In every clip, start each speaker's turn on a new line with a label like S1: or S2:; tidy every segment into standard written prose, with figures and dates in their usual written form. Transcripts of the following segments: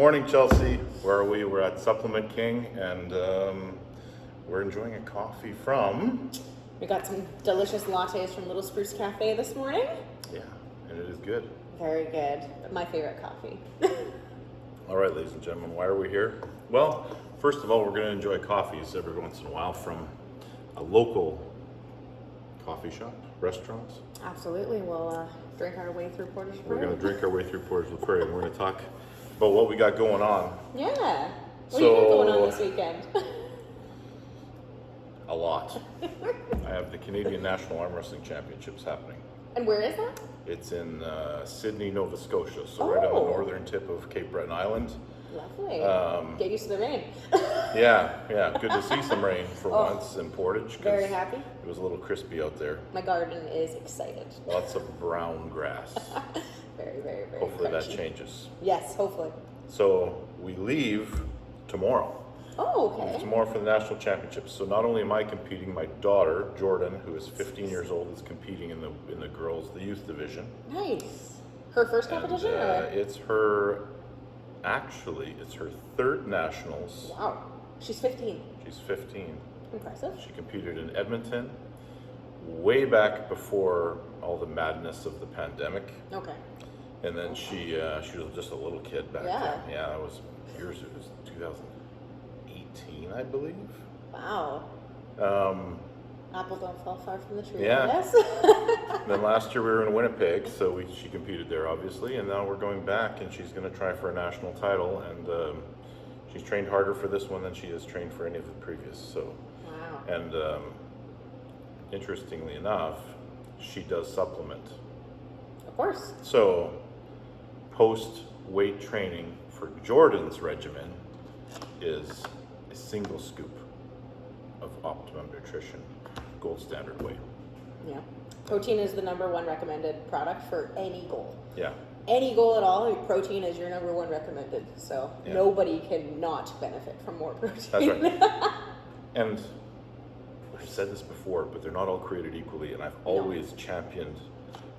S1: morning, Chelsea. Where are we? We're at Supplement King, and we're enjoying a coffee from...
S2: We got some delicious lattes from Little Spruce Cafe this morning.
S1: Yeah, and it is good.
S2: Very good. My favorite coffee.
S1: All right, ladies and gentlemen, why are we here? Well, first of all, we're going to enjoy coffees every once in a while from a local coffee shop, restaurant.
S2: Absolutely. We'll drink our way through Portage.
S1: We're going to drink our way through Portage, Prairie, and we're going to talk about what we got going on.
S2: Yeah. What do you got going on this weekend?
S1: A lot. I have the Canadian National Arm Wrestling Championships happening.
S2: And where is that?
S1: It's in Sydney, Nova Scotia, so right on the northern tip of Cape Breton Island.
S2: Lovely. Get used to the rain.
S1: Yeah. Good to see some rain for once in Portage.
S2: Very happy.
S1: It was a little crispy out there.
S2: My garden is excited.
S1: Lots of brown grass.
S2: Very, very, very
S1: Hopefully
S2: crunchy.
S1: that changes.
S2: Yes, hopefully.
S1: So we leave tomorrow.
S2: Oh, okay.
S1: Leave tomorrow for the national championships. So not only am I competing, my daughter Jordan, who is 15 years old, is competing in the girls, the youth division.
S2: Nice. Her first competition?
S1: It's her third nationals.
S2: Wow. She's 15.
S1: She's 15.
S2: Impressive.
S1: She competed in Edmonton way back before all the madness of the pandemic.
S2: Okay.
S1: And then she was just a little kid back then. Yeah, that was years. It was 2018, I believe.
S2: Wow. Apple don't fall far from the tree.
S1: Yeah.
S2: Yes.
S1: Then last year we were in Winnipeg, so she competed there, obviously, and now we're going back, and she's going to try for a national title, and she's trained harder for this one than she has trained for any of the previous. So.
S2: Wow.
S1: And interestingly enough, she does supplement.
S2: Of course.
S1: So, post-weight training for Jordan's regimen is a single scoop of Optimum Nutrition, gold standard weight.
S2: Yeah. Protein is the number one recommended product for any goal.
S1: Yeah.
S2: Any goal at all, protein is your number one recommended. So nobody can not benefit from more protein.
S1: That's right. And I've said this before, but they're not all created equally, and I've always championed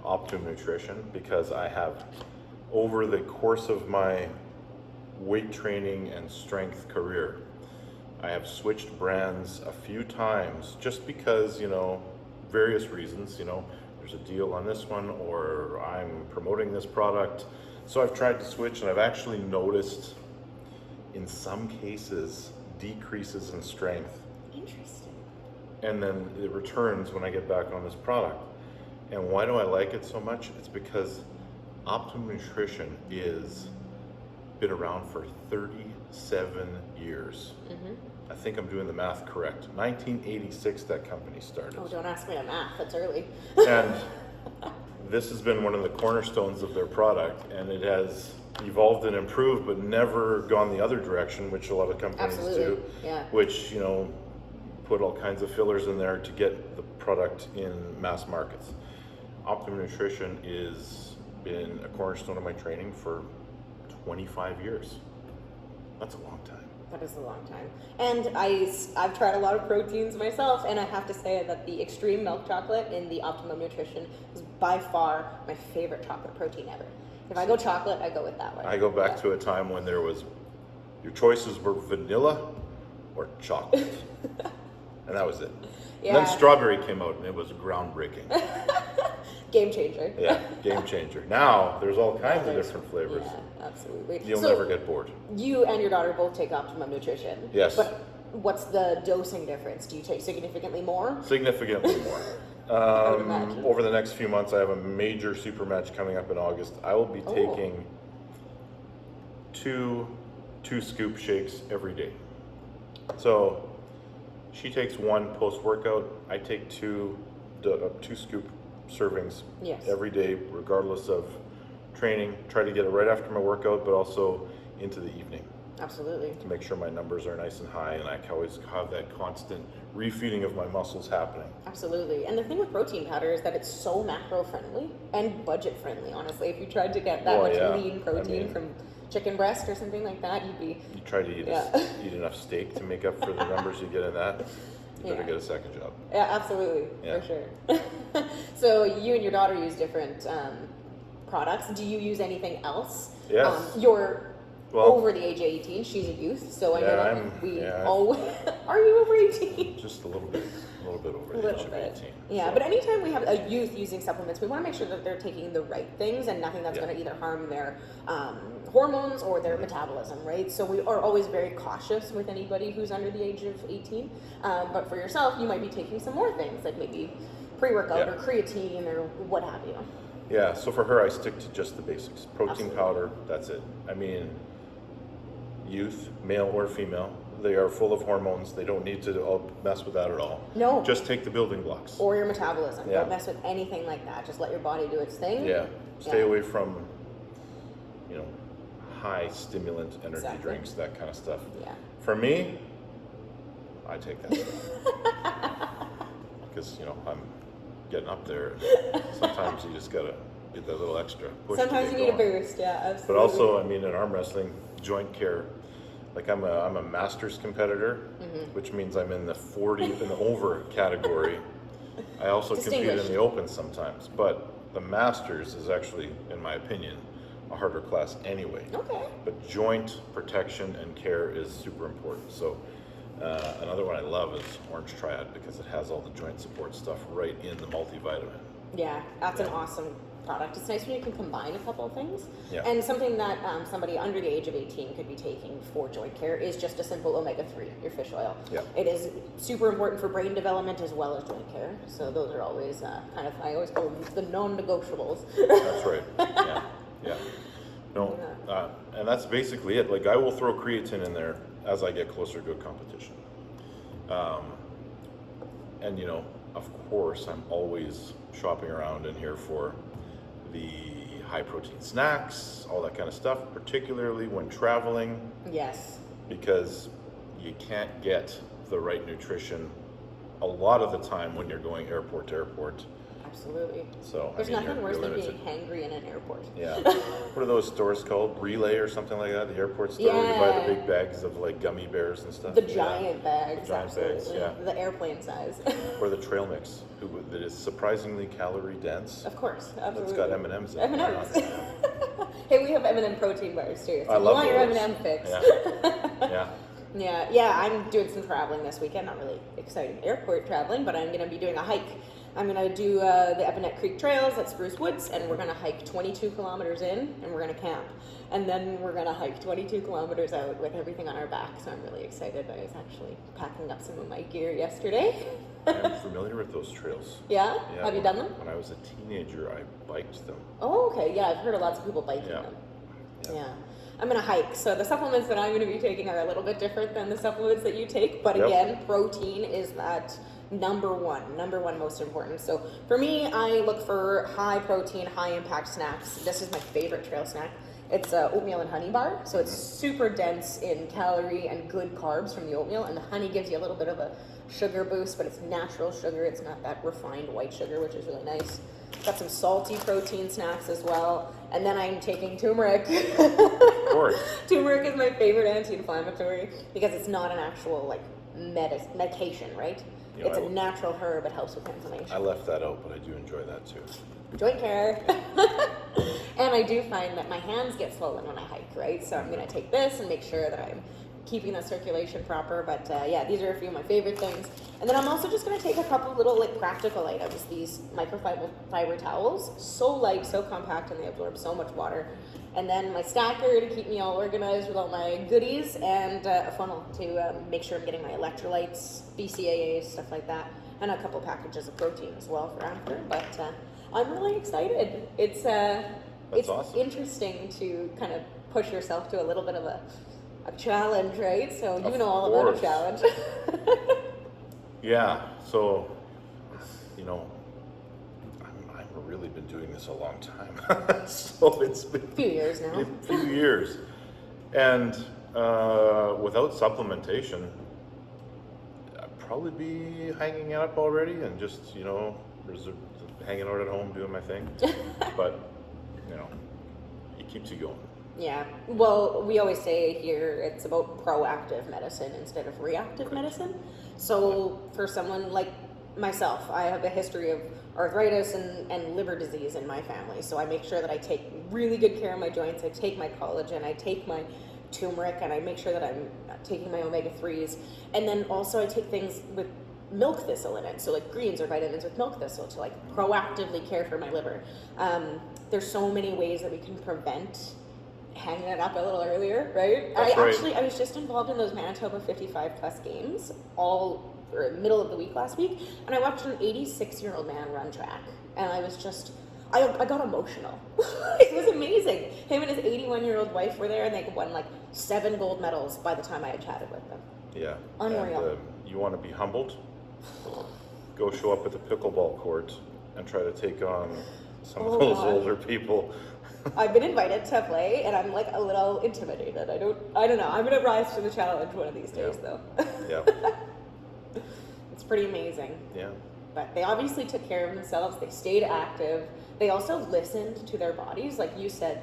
S1: Optimum Nutrition because I have, over the course of my weight training and strength career, I have switched brands a few times just because, various reasons, there's a deal on this one or I'm promoting this product. So I've tried to switch, and I've actually noticed in some cases decreases in strength.
S2: Interesting.
S1: And then it returns when I get back on this product. And why do I like it so much? It's because Optimum Nutrition is been around for 37 years. Mm-hmm. I think I'm doing the math correct. 1986 that company started.
S2: Oh, don't ask me to math. That's early.
S1: And this has been one of the cornerstones of their product, and it has evolved and improved, but never gone the other direction, which a lot of companies do.
S2: Yeah.
S1: Which, put all kinds of fillers in there to get the product in mass markets. Optimum Nutrition has been a cornerstone of my training for 25 years. That's a long time.
S2: That is a long time. And I've tried a lot of proteins myself, and I have to say that the extreme milk chocolate in the Optimum Nutrition is by far my favorite chocolate protein ever. If I go chocolate, I go with that one.
S1: I go back to a time when your choices were vanilla or chocolate. And that was it.
S2: Yeah.
S1: And then strawberry came out, and it was groundbreaking.
S2: Game changer.
S1: Yeah, game changer. Now, there's all kinds of different flavors.
S2: Yeah, absolutely.
S1: You'll never get bored.
S2: You and your daughter both take Optimum Nutrition.
S1: Yes.
S2: But what's the dosing difference? Do you take significantly more?
S1: Significantly more. Over the next few months, I have a major super match coming up in August. I will be taking two scoop shakes every day. So she takes one post-workout. I take two scoop servings every day, regardless of training. Try to get it right after my workout, but also into the evening.
S2: Absolutely.
S1: To make sure my numbers are nice and high, and I can always have that constant refeeding of my muscles happening.
S2: Absolutely. And the thing with protein powder is that it's so macro-friendly and budget-friendly, honestly. If you tried to get that lean protein from chicken breast or something like that,
S1: you try to eat enough steak to make up for the numbers you get in that. You better get a second job.
S2: Yeah, absolutely, for sure. So you and your daughter use different products. Do you use anything else?
S1: Yes. Well,
S2: over the age of 18. She's a youth, so I know that we
S1: yeah.
S2: always... Are you over 18?
S1: Just a little bit over
S2: A
S1: the
S2: little
S1: age of
S2: bit.
S1: 18.
S2: Yeah,
S1: so.
S2: but anytime we have a youth using supplements, we want to make sure that they're taking the right things and nothing that's
S1: Yeah.
S2: going to either harm their hormones or their metabolism, right? So we are always very cautious with anybody who's under the age of 18. But for yourself, you might be taking some more things, like maybe pre-workout
S1: Yeah.
S2: or creatine or what have you.
S1: Yeah, so for her, I stick to just the basics. Protein
S2: Absolutely.
S1: powder, that's it. I mean, youth, male or female, they are full of hormones. They don't need to all mess with that at all.
S2: No.
S1: Just take the building blocks.
S2: Or your metabolism.
S1: Yeah.
S2: Don't mess with anything like that. Just let your body do its thing.
S1: Yeah, stay
S2: Yeah.
S1: away from, high stimulant energy
S2: Exactly.
S1: drinks, that kind of stuff.
S2: Yeah.
S1: For me, I take that stuff. Because, I'm getting up there. And sometimes you just gotta get that little extra push.
S2: Sometimes
S1: to
S2: you
S1: get
S2: need a
S1: going.
S2: boost, yeah, absolutely.
S1: But also, in arm wrestling, joint care, like I'm a masters competitor, which means I'm in the 40 and over category. I also compete in
S2: Distinguished.
S1: the open sometimes, but the masters is actually, in my opinion, a harder class anyway.
S2: Okay.
S1: But joint protection and care is super important. So another one I love is Orange Triad because it has all the joint support stuff right in the multivitamin.
S2: Yeah, that's an
S1: Yeah.
S2: awesome product. It's nice when you can combine a couple of things.
S1: Yeah.
S2: And something that somebody under the age of 18 could be taking for joint care is just a simple omega-3, your fish oil.
S1: Yeah.
S2: It is super important for brain development as well as joint care. So those are always I always call them the non-negotiables.
S1: That's right. Yeah. No, and that's basically it. Like I will throw creatine in there as I get closer to a competition. And of course, I'm always shopping around in here for the high protein snacks, all that kind of stuff, particularly when traveling,
S2: Yes.
S1: because you can't get the right nutrition a lot of the time when you're going airport to airport.
S2: Absolutely.
S1: So
S2: There's nothing worse than
S1: limited.
S2: being hangry in an airport.
S1: Yeah. What are those stores called? Relay or something like that? The airport store where you buy
S2: Yeah.
S1: the big bags of like gummy bears and stuff.
S2: The
S1: Yeah.
S2: giant bags,
S1: The giant bags,
S2: absolutely.
S1: yeah.
S2: The airplane size.
S1: Or the trail mix, that is surprisingly calorie dense.
S2: Of course, absolutely.
S1: It's got M&Ms in it.
S2: M&Ms. Hey, we have M&M protein bars too. So
S1: I
S2: you
S1: love
S2: want your
S1: those.
S2: M&M fix.
S1: Yeah.
S2: Yeah, I'm doing some traveling this weekend. Not really exciting airport traveling, but I'm going to be doing a hike. I'm going to do the Epinet Creek Trails at Spruce Woods, and we're going to hike 22 kilometers in, and we're going to camp. And then we're going to hike 22 kilometers out with everything on our back, so I'm really excited. I was actually packing up some of my gear yesterday.
S1: I'm familiar with those trails.
S2: Yeah? Have you done them?
S1: When I was a teenager, I biked them.
S2: Oh, okay. Yeah, I've heard of lots of people biking
S1: Yeah.
S2: them.
S1: Yeah.
S2: Yeah. I'm going to hike. So the supplements that I'm going to be taking are a little bit different than the supplements that you take. But
S1: Yep.
S2: again, protein is that number one most important. So for me, I look for high protein, high impact snacks. This is my favorite trail snack. It's oatmeal and honey bar. So it's super dense in calorie and good carbs from the oatmeal. And the honey gives you a little bit of a sugar boost, but it's natural sugar. It's not that refined white sugar, which is really nice. Got some salty protein snacks as well. And then I'm taking turmeric.
S1: Of course.
S2: Turmeric is my favorite anti-inflammatory because it's not an actual medication, right?
S1: You know,
S2: It's a natural herb. It helps with
S1: I
S2: inflammation.
S1: left that out, but I do enjoy that too.
S2: Joint care. And I do find that my hands get swollen when I hike, right? So I'm going to take this and make sure that I'm keeping the circulation proper. But yeah, these are a few of my favorite things. And then I'm also just going to take a couple little practical items. These microfiber towels, so light, so compact, and they absorb so much water. And then my stacker to keep me all organized with all my goodies, and a funnel to make sure I'm getting my electrolytes, BCAAs, stuff like that, and a couple packages of protein as well for after. But I'm really excited. It's
S1: awesome.
S2: interesting to kind of push yourself to a little bit of a challenge, right? So you
S1: Of
S2: know all about a
S1: course.
S2: challenge.
S1: Yeah, so, I've really been doing this a long time. So it's been
S2: A few years now.
S1: a few years. And without supplementation, I'd probably be hanging up already and just, hanging out at home doing my thing. But, it keeps you going.
S2: Yeah. Well, we always say here it's about proactive medicine instead of reactive medicine. So for someone like myself, I have a history of arthritis and liver disease in my family. So I make sure that I take really good care of my joints. I take my collagen. I take my turmeric, and I make sure that I'm taking my omega-3s. And then also I take things with milk thistle in it, so like greens or vitamins with milk thistle to like proactively care for my liver. There's so many ways that we can prevent hanging it up a little earlier, right? I was just involved in those Manitoba 55 plus games middle of the week last week, and I watched an 86-year-old man run track, and I was just I got emotional. It was amazing. Him and his 81-year-old wife were there, and they won like 7 gold medals by the time I had chatted with them.
S1: Yeah.
S2: Unreal.
S1: And, you want to be humbled? Go show up at the pickleball court and try to take on some of those older people.
S2: I've been invited to play, and I'm like a little intimidated. I don't know. I'm gonna rise to the challenge one of these days, though.
S1: Yeah.
S2: It's pretty amazing.
S1: Yeah.
S2: But they obviously took care of themselves. They stayed active. They also listened to their bodies. Like you said,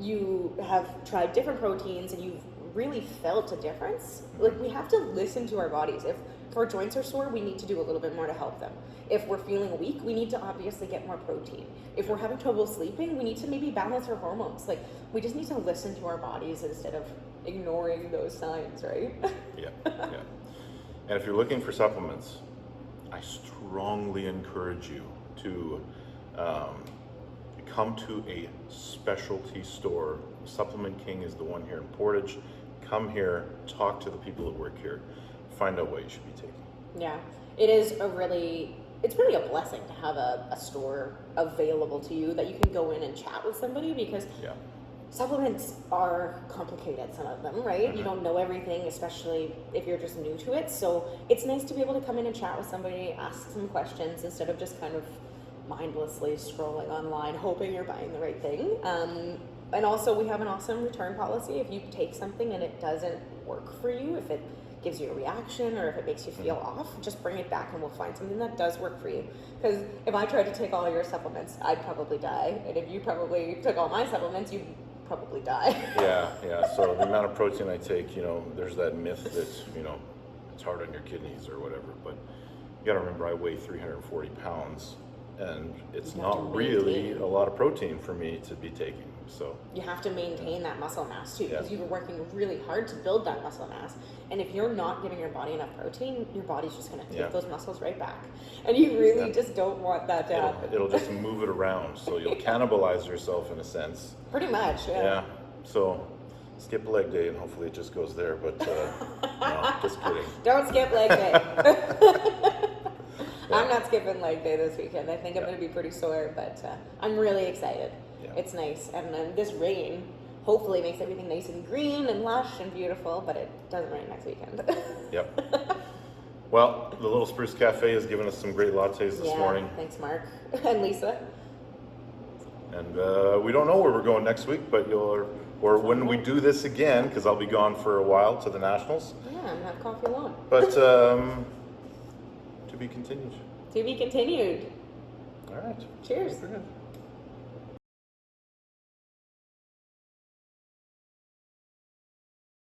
S2: you have tried different proteins and you've really felt a difference. Like, we have to listen to our bodies. If our joints are sore, we need to do a little bit more to help them. If we're feeling weak, we need to obviously get more protein. If we're having trouble sleeping, we need to maybe balance our hormones. Like, we just need to listen to our bodies instead of ignoring those signs, right?
S1: Yeah. And if you're looking for supplements, I strongly encourage you to come to a specialty store. Supplement King is the one here in Portage. Come here, talk to the people that work here, find out what you should be taking.
S2: Yeah, it's really a blessing to have a store available to you that you can go in and chat with somebody, because supplements are complicated, some of them, right? Mm-hmm. You don't know everything, especially if you're just new to it. So it's nice to be able to come in and chat with somebody, ask some questions instead of just kind of mindlessly scrolling online, hoping you're buying the right thing. And also we have an awesome return policy. If you take something and it doesn't work for you, if it gives you a reaction or if it makes you feel off, just bring it back and we'll find something that does work for you. Because if I tried to take all your supplements, I'd probably die. And if you probably took all my supplements, you'd probably die.
S1: Yeah. So the amount of protein I take, there's that myth that, it's hard on your kidneys or whatever. But you got to remember, I weigh 340 pounds. And it's not really a lot of protein for me to be taking. So
S2: you have to maintain that muscle mass too, because you're working really hard to build that muscle mass. And if you're not giving your body enough protein, your body's just going to take those muscles right back. And you really just don't want that to happen.
S1: It'll just move it around, so you'll cannibalize yourself in a sense.
S2: Pretty much,
S1: yeah. So skip leg day and hopefully it just goes there. But no, just kidding.
S2: Don't skip leg day. I'm not skipping leg day this weekend. I think I'm going to be pretty sore, but I'm really excited. Yeah. It's nice. And then this rain hopefully makes everything nice and green and lush and beautiful, but it doesn't rain next weekend.
S1: Yep. Well, the Little Spruce Cafe has given us some great lattes this morning.
S2: Thanks, Mark and Lisa.
S1: And we don't know where we're going next week, but or when we do this again, because I'll be gone for a while to the Nationals.
S2: Yeah, I'm going to have coffee alone.
S1: But to be continued.
S2: To be continued.
S1: All right.
S2: Cheers.